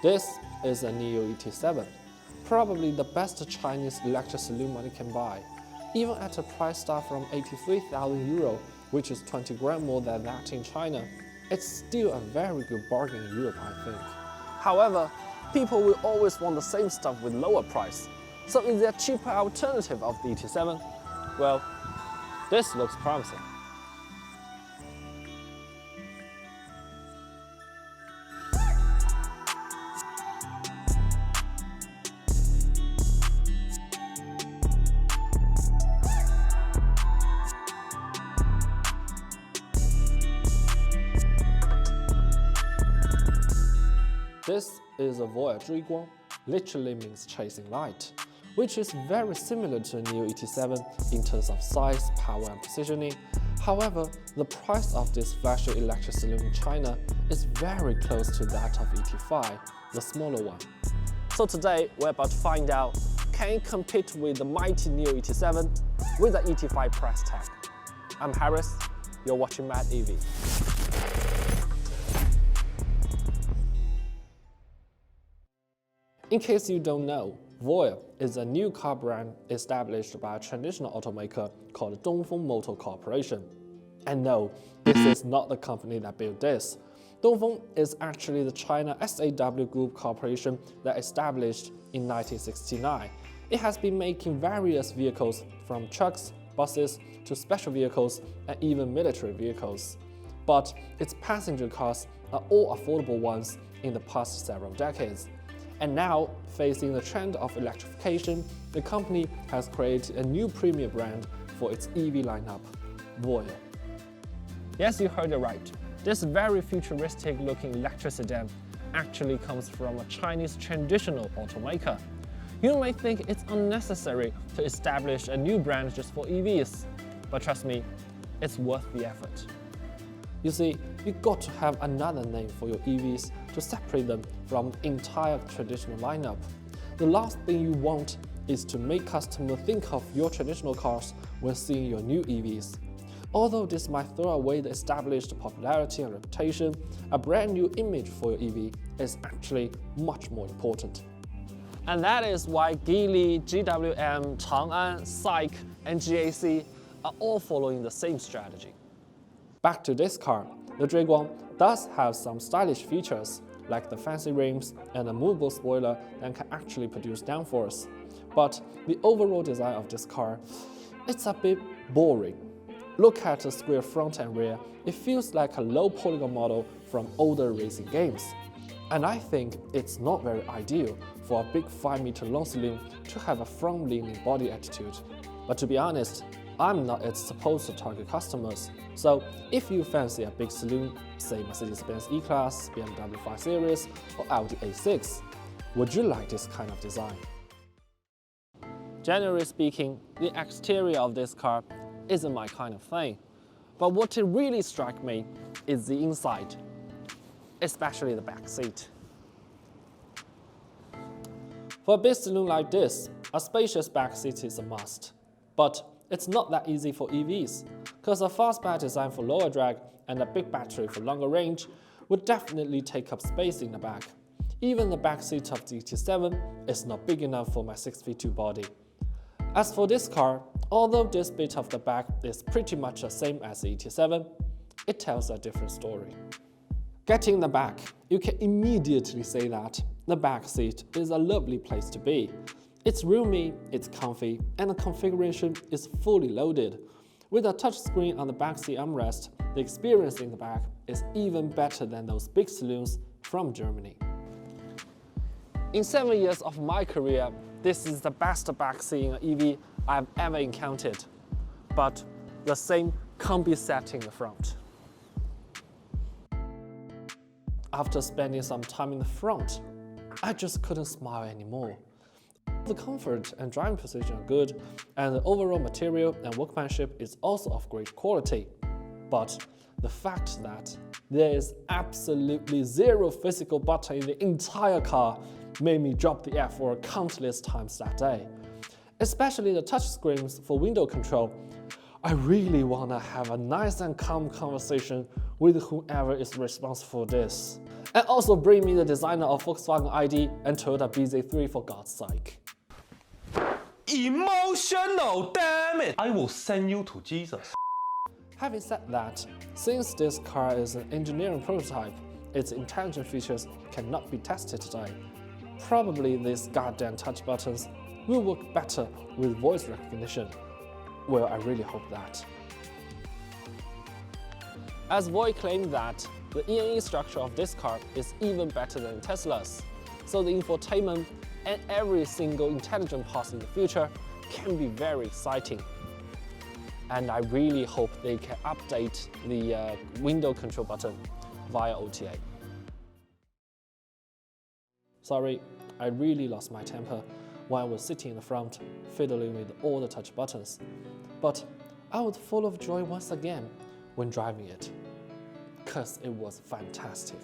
This is a NIO ET7, probably the best Chinese electric saloon money can buy. Even at a price start from 83,000 euro, which is 20 grand more than that in China, it's still a very good bargain in Europe, I think. However, people will always want the same stuff with lower price. So is there a cheaper alternative of the ET7? Well, this looks promising. This is a Voyah Zhuiguang, literally means chasing light, which is very similar to a NIO ET7 in terms of size, power and positioning. However, the price of this flagship electric saloon in China is very close to that of ET5, the smaller one. So today we're about to find out, can it compete with the mighty NIO ET7 with the ET5 price tag? I'm Harris, you're watching Mad EV. In case you don't know, Voyah is a new car brand established by a traditional automaker called Dong Feng Motor Corporation. And no, this is not the company that built this. Dongfeng is actually the China SAW Group Corporation that established in 1969. It has been making various vehicles from trucks, buses, to special vehicles and even military vehicles. But its passenger cars are all affordable ones in the past several decades. And now, facing the trend of electrification, the company has created a new premium brand for its EV lineup, Voyah. Yes, you heard it right. This very futuristic-looking electric sedan actually comes from a Chinese traditional automaker. You may think it's unnecessary to establish a new brand just for EVs, but trust me, it's worth the effort. You see, you got to have another name for your EVs to separate them from the entire traditional lineup. The last thing you want is to make customers think of your traditional cars when seeing your new EVs. Although this might throw away the established popularity and reputation, a brand new image for your EV is actually much more important. And that is why Geely, GWM, Chang'an, SAIC, and GAC are all following the same strategy. Back to this car, the Zhuiguang does have some stylish features, like the fancy rims and a movable spoiler that can actually produce downforce. But the overall design of this car, it's a bit boring. Look at the square front and rear, it feels like a low polygon model from older racing games. And I think it's not very ideal for a big 5-meter long saloon to have a front-leaning body attitude. But to be honest, I'm not its supposed target customers. So if you fancy a big saloon, say Mercedes-Benz E-Class, BMW 5 Series, or Audi A6, would you like this kind of design? Generally speaking, the exterior of this car isn't my kind of thing. But what it really struck me is the inside, especially the back seat. For a big saloon like this, a spacious back seat is a must. But it's not that easy for EVs, because a fastback designed for lower drag and a big battery for longer range would definitely take up space in the back. Even the back seat of the ET7 is not big enough for my 6'2" body. As for this car, although this bit of the back is pretty much the same as the ET7, it tells a different story. Getting in the back, you can immediately say that the back seat is a lovely place to be. It's roomy, it's comfy, and the configuration is fully loaded. With a touchscreen on the backseat armrest, the experience in the back is even better than those big saloons from Germany. In 7 years of my career, this is the best backseat in an EV I've ever encountered. But the same can't be said in the front. After spending some time in the front, I just couldn't smile anymore. The comfort and driving position are good, and the overall material and workmanship is also of great quality. But the fact that there is absolutely zero physical button in the entire car made me drop the F4 countless times that day. Especially the touchscreens for window control I really wanna have a nice and calm conversation with whoever is responsible for this. And also bring me the designer of Volkswagen ID and Toyota BZ3 for God's sake. Emotional, damn it! I will send you to Jesus. Having said that, since this car is an engineering prototype, its intelligent features cannot be tested today. Probably these goddamn touch buttons will work better with voice recognition. Well, I really hope that. As Voyah claimed that the E&E structure of this car is even better than Tesla's, so the infotainment and every single intelligent part in the future can be very exciting. And I really hope they can update the window control button via OTA. Sorry, I really lost my temper while I was sitting in the front, fiddling with all the touch buttons. But I was full of joy once again when driving it, because it was fantastic.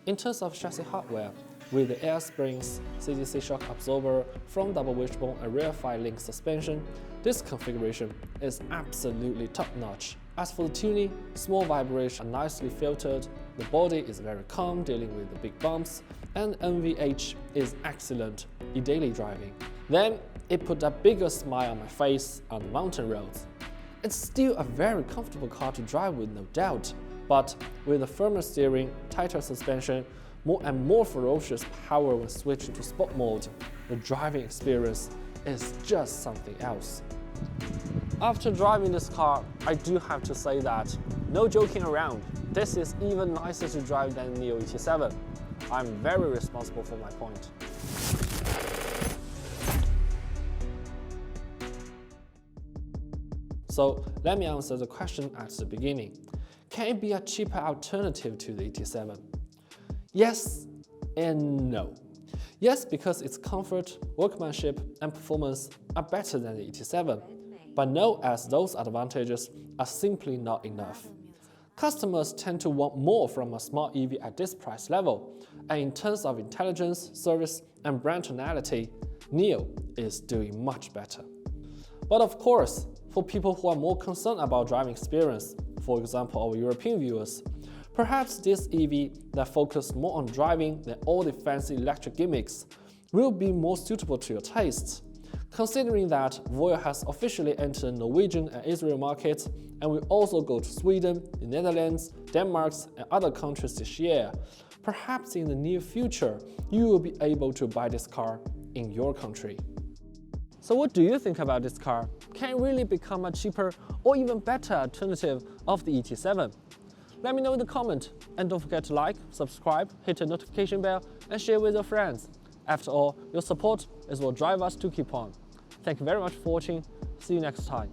In terms of chassis hardware, with the air springs, CDC shock absorber, front double wishbone and rear 5-link suspension, this configuration is absolutely top-notch. As for the tuning, small vibrations are nicely filtered, the body is very calm dealing with the big bumps, and NVH is excellent in daily driving. Then it put a bigger smile on my face on the mountain roads. It's still a very comfortable car to drive with, no doubt, but with a firmer steering, tighter suspension, more and more ferocious power when switching to sport mode, the driving experience is just something else. After driving this car, I do have to say that, no joking around, this is even nicer to drive than NIO ET7. I'm very responsible for my point. So let me answer the question at the beginning. Can it be a cheaper alternative to the ET7? Yes and no. Yes, because its comfort, workmanship, and performance are better than the ET7. But no, as those advantages are simply not enough. Customers tend to want more from a smart EV at this price level, and in terms of intelligence, service, and brand tonality, NIO is doing much better. But of course, for people who are more concerned about driving experience, for example our European viewers, perhaps this EV that focuses more on driving than all the fancy electric gimmicks will be more suitable to your tastes. Considering that Voyah has officially entered Norwegian and Israel markets and will also go to Sweden, the Netherlands, Denmark and other countries this year, perhaps in the near future you will be able to buy this car in your country. So what do you think about this car? Can it really become a cheaper or even better alternative of the ET7? Let me know in the comment, and don't forget to like, subscribe, hit the notification bell and share with your friends. After all, your support is what drives us to keep on. Thank you very much for watching. See you next time.